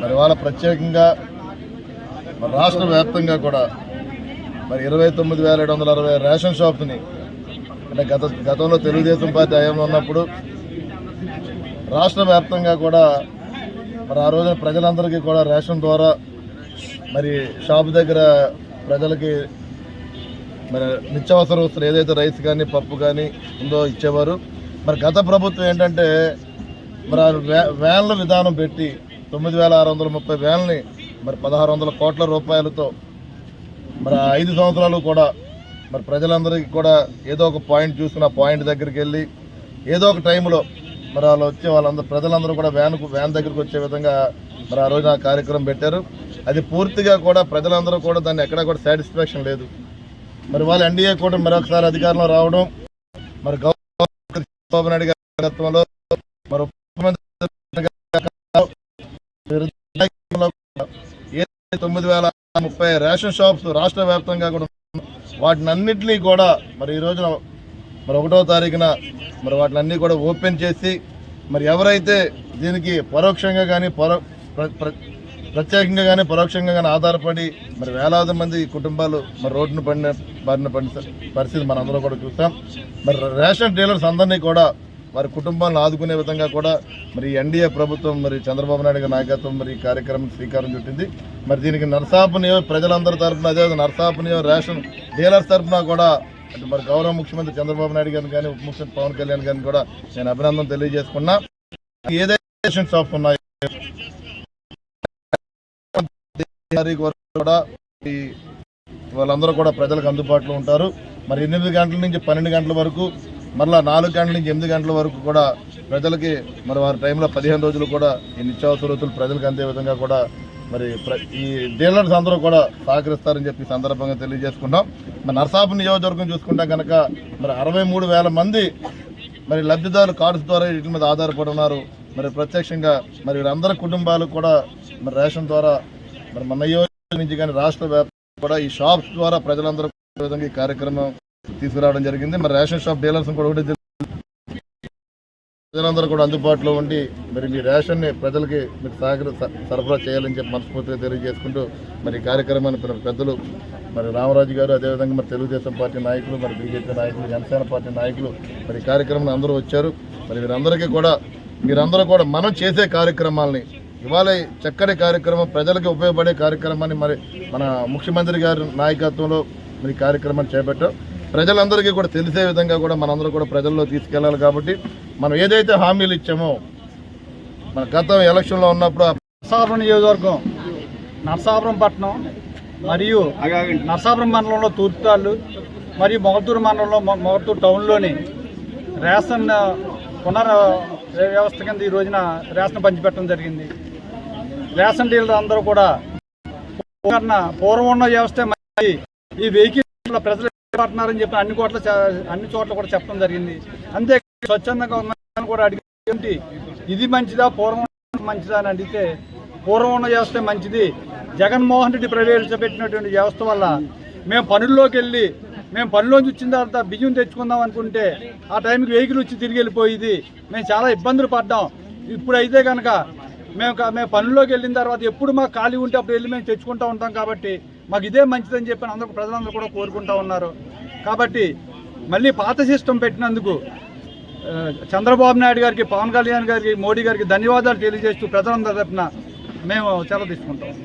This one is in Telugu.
మరి వాళ్ళ ప్రత్యేకంగా మరి రాష్ట్ర వ్యాప్తంగా కూడా మరి 29,760 రేషన్ షాప్స్ని అంటే గతంలో తెలుగుదేశం పార్టీ హయాంలో ఉన్నప్పుడు రాష్ట్ర వ్యాప్తంగా కూడా మరి ఆ రోజున ప్రజలందరికీ కూడా రేషన్ ద్వారా మరి షాప్ దగ్గర ప్రజలకి మరి నిత్యావసర వస్తువులు ఏదైతే రైస్ కానీ పప్పు కానీ ఉందో ఇచ్చేవారు. మరి గత ప్రభుత్వం ఏంటంటే మరి వ్యాన్ల విధానం పెట్టి 9,630 వ్యాన్లని మరి 1,600 కోట్ల రూపాయలతో మరి 5 సంవత్సరాలు కూడా మరి ప్రజలందరికీ కూడా ఏదో ఒక పాయింట్ చూసుకుని ఆ పాయింట్ దగ్గరికి వెళ్ళి ఏదో ఒక టైంలో మరి వాళ్ళు వచ్చే వాళ్ళందరూ ప్రజలందరూ కూడా వ్యాన్ దగ్గరికి వచ్చే విధంగా మరి ఆ రోజున కార్యక్రమం పెట్టారు. అది పూర్తిగా కూడా ప్రజలందరూ కూడా దాన్ని ఎక్కడా కూడా సాటిస్ఫాక్షన్ లేదు. మరి వాళ్ళు ఎన్డీఏ కూడా మరొకసారి అధికారంలో రావడం మరి చంద్రబాబు నాయుడు గారి నాయకత్వంలో మరి ముఖ్యమంత్రి 9,030 రేషన్ షాప్స్ రాష్ట్ర వ్యాప్తంగా కూడా వాటిని అన్నింటినీ కూడా మరి ఈ రోజున మరి 1వ తారీఖున మరి వాటిని కూడా ఓపెన్ చేసి మరి ఎవరైతే దీనికి పరోక్షంగా కానీ ప్రత్యేకంగా కానీ పరోక్షంగా కానీ ఆధారపడి మరి వేలాది మంది కుటుంబాలు మరి రోడ్డును బారిన పడిన పరిస్థితి మనందరూ కూడా చూసాం. మరి రేషన్ డీలర్స్ అందరినీ కూడా వారి కుటుంబాలను ఆదుకునే విధంగా కూడా మరి ఎన్డీఏ ప్రభుత్వం మరి చంద్రబాబు నాయుడు గారి నాయకత్వం మరి ఈ కార్యక్రమం శ్రీకారం చుట్టింది. మరి దీనికి నర్సాపు ప్రజలందరి తరఫున అదేవిధంగా నర్సాపు రేషన్ డీలర్స్ తరఫున కూడా అంటే మరి గౌరవ ముఖ్యమంత్రి చంద్రబాబు నాయుడు గారిని కానీ ఉప ముఖ్యమంత్రి పవన్ కళ్యాణ్ గారిని కూడా నేను అభినందన తెలియజేసుకున్నా. ఏదైతే రేషన్ షాప్స్ ఉన్నాయో కూడా వాళ్ళందరూ కూడా ప్రజలకు అందుబాటులో ఉంటారు. మరి 8 గంటల నుంచి 12 గంటల వరకు మరలా 4 గంటల నుంచి 8 గంటల వరకు కూడా ప్రజలకి మరి వారి టైంలో 15 రోజులు కూడా ఈ నిత్యావసర వస్తువులు ప్రజలకు అందే విధంగా కూడా మరి ఈ డీలర్స్ అందరూ కూడా సహకరిస్తారని చెప్పి సందర్భంగా తెలియజేసుకున్నాం. మరి నర్సాపు నియోజకవర్గం చూసుకుంటే కనుక మరి 63,000 మంది మరి లబ్ధిదారులు కార్డ్స్ ద్వారా వీటి మీద ఆధారపడి ఉన్నారు. మరి ప్రత్యక్షంగా మరి వీరందరి కుటుంబాలు కూడా మరి రేషన్ ద్వారా మరి మన నియోజకవర్గం నుంచి కానీ రాష్ట్ర వ్యాప్తంగా కూడా ఈ షాప్స్ ద్వారా ప్రజలందరూ విధంగా ఈ కార్యక్రమం తీసుకురావడం జరిగింది. మరి రేషన్ షాప్ డీలర్స్ కూడా ఒకటి ప్రజలందరూ కూడా అందుబాటులో ఉండి మరి మీ రేషన్ని ప్రజలకి మీరు సరఫరా చేయాలని చెప్పి మనస్ఫూర్తిగా తెలియజేసుకుంటూ మరి ఈ కార్యక్రమాన్ని పెద్దలు మరి రామరాజు గారు అదేవిధంగా మరి తెలుగుదేశం పార్టీ నాయకులు మరి బీజేపీ నాయకులు జనసేన పార్టీ నాయకులు మరి ఈ కార్యక్రమం అందరూ వచ్చారు. మరి వీరందరికీ కూడా మీరందరూ కూడా మనం చేసే కార్యక్రమాలని ఇవాళ చక్కటి కార్యక్రమం ప్రజలకు ఉపయోగపడే కార్యక్రమాన్ని మరి మన ముఖ్యమంత్రి గారి నాయకత్వంలో మరి కార్యక్రమాన్ని చేపట్టాం. ప్రజలందరికీ కూడా తెలిసే విధంగా కూడా మనందరూ కూడా ప్రజల్లో తీసుకెళ్లాలి. కాబట్టి మనం ఏదైతే హామీలు ఇచ్చామో మన గత ఎలక్షన్లో ఉన్నప్పుడు నర్సాపురం నియోజకవర్గం నర్సాపురం పట్టణం మరియు నర్సాపురం మండలంలో తూర్పుతాళ్ళు మరియు మొగతూరు మండలంలో మొగతూరు టౌన్లోని రేషన్ పునర్ వ్యవస్థ కింద ఈ రోజున రేషన్ పంచిపెట్టడం జరిగింది. రేషన్ డీలర్ అందరూ కూడా పూర్వం ఉన్న వ్యవస్థ ఈ వెహికల్ ప్రజలు పడుతున్నారని చెప్పి అన్ని చోట్ల కూడా చెప్పడం జరిగింది. అంతే స్వచ్ఛందంగా ఉన్న కూడా అడిగి ఇది మంచిదా పూర్వం మంచిదా అని అడిగితే పూర్వం ఉన్న వ్యవస్థ మంచిది, జగన్మోహన్ రెడ్డి ప్రవేశపెట్టినటువంటి వ్యవస్థ వల్ల మేము పనుల్లోకి వెళ్ళి మేము పనిలోంచి వచ్చిన తర్వాత బియ్యం తెచ్చుకుందాం అనుకుంటే ఆ టైంకి వెహికల్ వచ్చి తిరిగి వెళ్ళిపోయింది. మేము చాలా ఇబ్బందులు పడ్డాం. ఇప్పుడైతే కనుక మేము పనుల్లోకి వెళ్ళిన తర్వాత ఎప్పుడు మాకు ఖాళీ ఉంటే అప్పుడు వెళ్ళి మేము తెచ్చుకుంటూ ఉంటాం. కాబట్టి మాకు ఇదే మంచిదని చెప్పి అందరూ ప్రజలందరూ కూడా కోరుకుంటూ ఉన్నారు. కాబట్టి మళ్ళీ పాత సిస్టమ్ పెట్టినందుకు చంద్రబాబు నాయుడు గారికి, పవన్ కళ్యాణ్ గారికి, మోడీ గారికి ధన్యవాదాలు తెలియజేస్తూ ప్రజలందరి తరఫున మేము సెలవు తీసుకుంటాం.